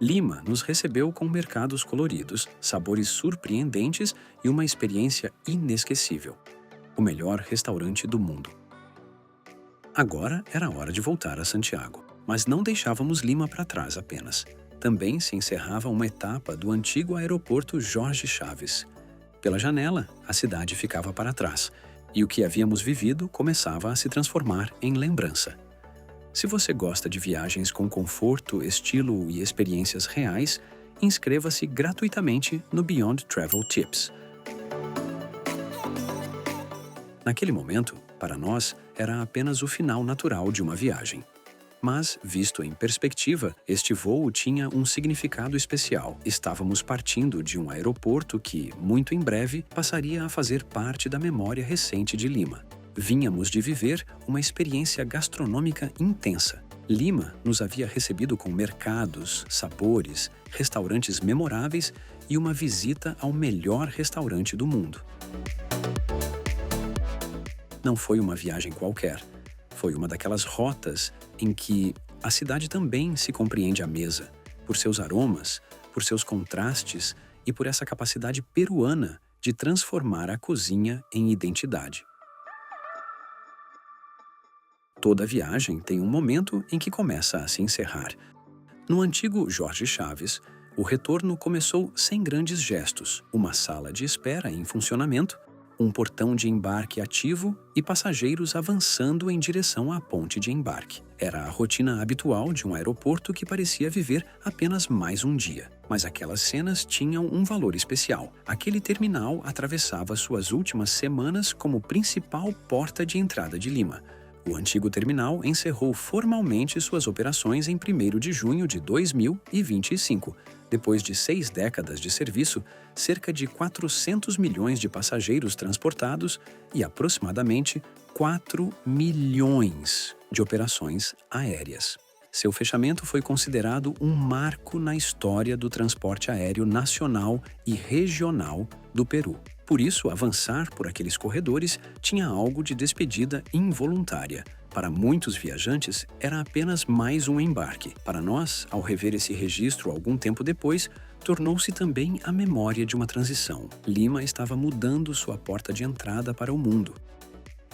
Lima nos recebeu com mercados coloridos, sabores surpreendentes e uma experiência inesquecível. O melhor restaurante do mundo. Agora era hora de voltar a Santiago, mas não deixávamos Lima para trás apenas. Também se encerrava uma etapa do antigo aeroporto Jorge Chaves. Pela janela, a cidade ficava para trás, e o que havíamos vivido começava a se transformar em lembrança. Se você gosta de viagens com conforto, estilo e experiências reais, inscreva-se gratuitamente no Beyond Travel Tips. Naquele momento, para nós, era apenas o final natural de uma viagem. Mas, visto em perspectiva, este voo tinha um significado especial. Estávamos partindo de um aeroporto que, muito em breve, passaria a fazer parte da memória recente de Lima. Vínhamos de viver uma experiência gastronômica intensa. Lima nos havia recebido com mercados, sabores, restaurantes memoráveis e uma visita ao melhor restaurante do mundo. Não foi uma viagem qualquer. Foi uma daquelas rotas em que a cidade também se compreende à mesa, por seus aromas, por seus contrastes e por essa capacidade peruana de transformar a cozinha em identidade. Toda viagem tem um momento em que começa a se encerrar. No antigo Jorge Chaves, o retorno começou sem grandes gestos, uma sala de espera em funcionamento, um portão de embarque ativo e passageiros avançando em direção à ponte de embarque. Era a rotina habitual de um aeroporto que parecia viver apenas mais um dia. Mas aquelas cenas tinham um valor especial. Aquele terminal atravessava suas últimas semanas como principal porta de entrada de Lima. O antigo terminal encerrou formalmente suas operações em 1º de junho de 2025. Depois de 6 décadas de serviço, cerca de 400 milhões de passageiros transportados e aproximadamente 4 milhões de operações aéreas. Seu fechamento foi considerado um marco na história do transporte aéreo nacional e regional do Peru. Por isso, avançar por aqueles corredores tinha algo de despedida involuntária. Para muitos viajantes, era apenas mais um embarque. Para nós, ao rever esse registro algum tempo depois, tornou-se também a memória de uma transição. Lima estava mudando sua porta de entrada para o mundo.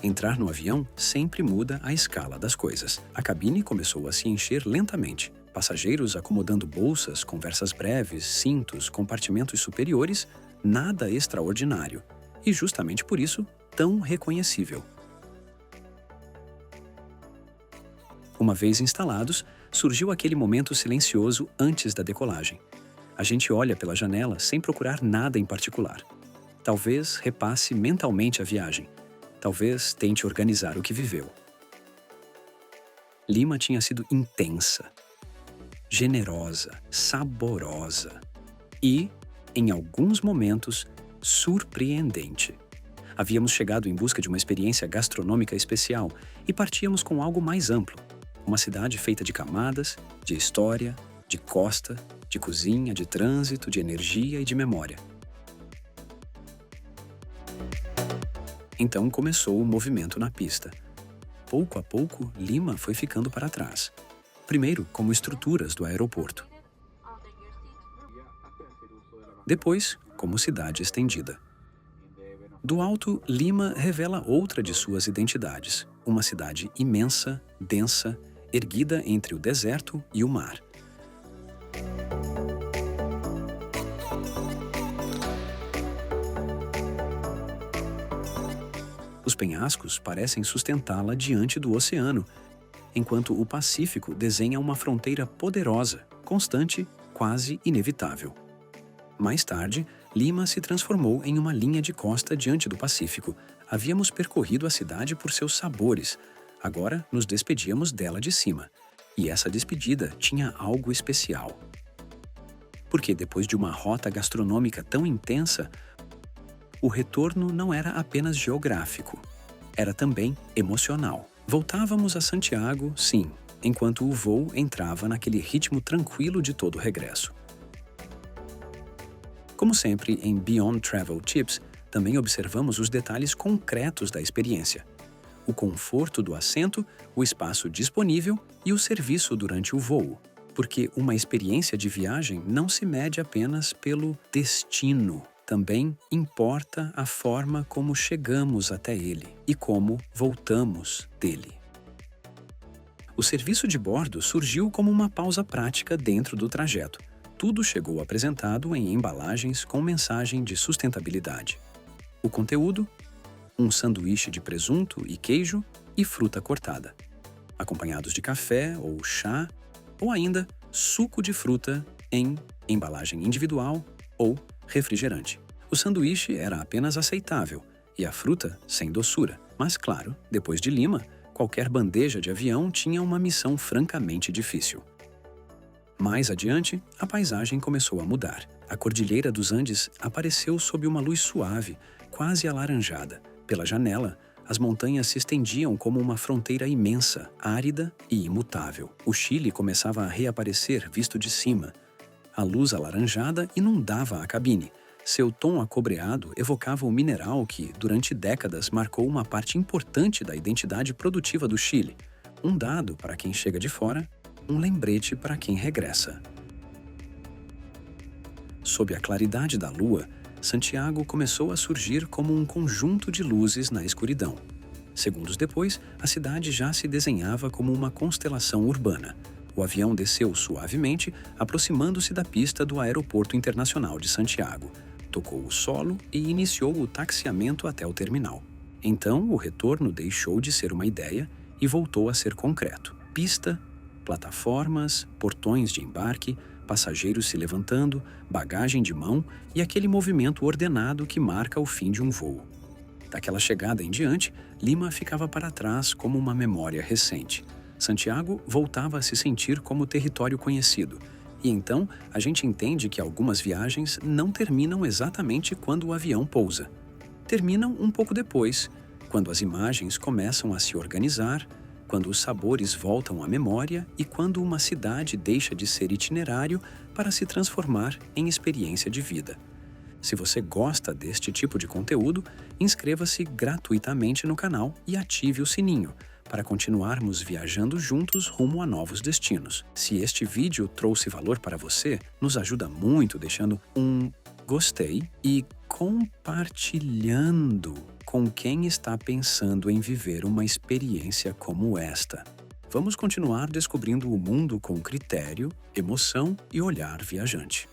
Entrar no avião sempre muda a escala das coisas. A cabine começou a se encher lentamente. Passageiros acomodando bolsas, conversas breves, cintos, compartimentos superiores, nada extraordinário. E justamente por isso, tão reconhecível. Uma vez instalados, surgiu aquele momento silencioso antes da decolagem. A gente olha pela janela sem procurar nada em particular. Talvez repasse mentalmente a viagem. Talvez tente organizar o que viveu. Lima tinha sido intensa, generosa, saborosa e, em alguns momentos, surpreendente. Havíamos chegado em busca de uma experiência gastronômica especial e partíamos com algo mais amplo. Uma cidade feita de camadas, de história, de costa, de cozinha, de trânsito, de energia e de memória. Então começou o movimento na pista. Pouco a pouco, Lima foi ficando para trás. Primeiro, como estruturas do aeroporto. Depois, como cidade estendida. Do alto, Lima revela outra de suas identidades. Uma cidade imensa, densa, erguida entre o deserto e o mar. Os penhascos parecem sustentá-la diante do oceano, enquanto o Pacífico desenha uma fronteira poderosa, constante, quase inevitável. Mais tarde, Lima se transformou em uma linha de costa diante do Pacífico. Havíamos percorrido a cidade por seus sabores. Agora nos despedíamos dela de cima. E essa despedida tinha algo especial. Porque depois de uma rota gastronômica tão intensa, o retorno não era apenas geográfico, era também emocional. Voltávamos a Santiago, sim, enquanto o voo entrava naquele ritmo tranquilo de todo o regresso. Como sempre, em Beyond Travel Tips, também observamos os detalhes concretos da experiência. O conforto do assento, o espaço disponível e o serviço durante o voo. Porque uma experiência de viagem não se mede apenas pelo destino. Também importa a forma como chegamos até ele e como voltamos dele. O serviço de bordo surgiu como uma pausa prática dentro do trajeto. Tudo chegou apresentado em embalagens com mensagem de sustentabilidade. O conteúdo: um sanduíche de presunto e queijo e fruta cortada, acompanhados de café ou chá, ou ainda suco de fruta em embalagem individual ou refrigerante. O sanduíche era apenas aceitável e a fruta sem doçura, mas claro, depois de Lima, qualquer bandeja de avião tinha uma missão francamente difícil. Mais adiante, a paisagem começou a mudar. A Cordilheira dos Andes apareceu sob uma luz suave, quase alaranjada. Pela janela, as montanhas se estendiam como uma fronteira imensa, árida e imutável. O Chile começava a reaparecer visto de cima. A luz alaranjada inundava a cabine. Seu tom acobreado evocava o mineral que, durante décadas, marcou uma parte importante da identidade produtiva do Chile. Um dado para quem chega de fora, um lembrete para quem regressa. Sob a claridade da lua, Santiago começou a surgir como um conjunto de luzes na escuridão. Segundos depois, a cidade já se desenhava como uma constelação urbana. O avião desceu suavemente, aproximando-se da pista do Aeroporto Internacional de Santiago. Tocou o solo e iniciou o taxiamento até o terminal. Então, o retorno deixou de ser uma ideia e voltou a ser concreto. Pista, plataformas, portões de embarque, passageiros se levantando, bagagem de mão e aquele movimento ordenado que marca o fim de um voo. Daquela chegada em diante, Lima ficava para trás como uma memória recente. Santiago voltava a se sentir como território conhecido. E então, a gente entende que algumas viagens não terminam exatamente quando o avião pousa. Terminam um pouco depois, quando as imagens começam a se organizar, quando os sabores voltam à memória e quando uma cidade deixa de ser itinerário para se transformar em experiência de vida. Se você gosta deste tipo de conteúdo, inscreva-se gratuitamente no canal e ative o sininho para continuarmos viajando juntos rumo a novos destinos. Se este vídeo trouxe valor para você, nos ajuda muito deixando um gostei e compartilhando com quem está pensando em viver uma experiência como esta. Vamos continuar descobrindo o mundo com critério, emoção e olhar viajante.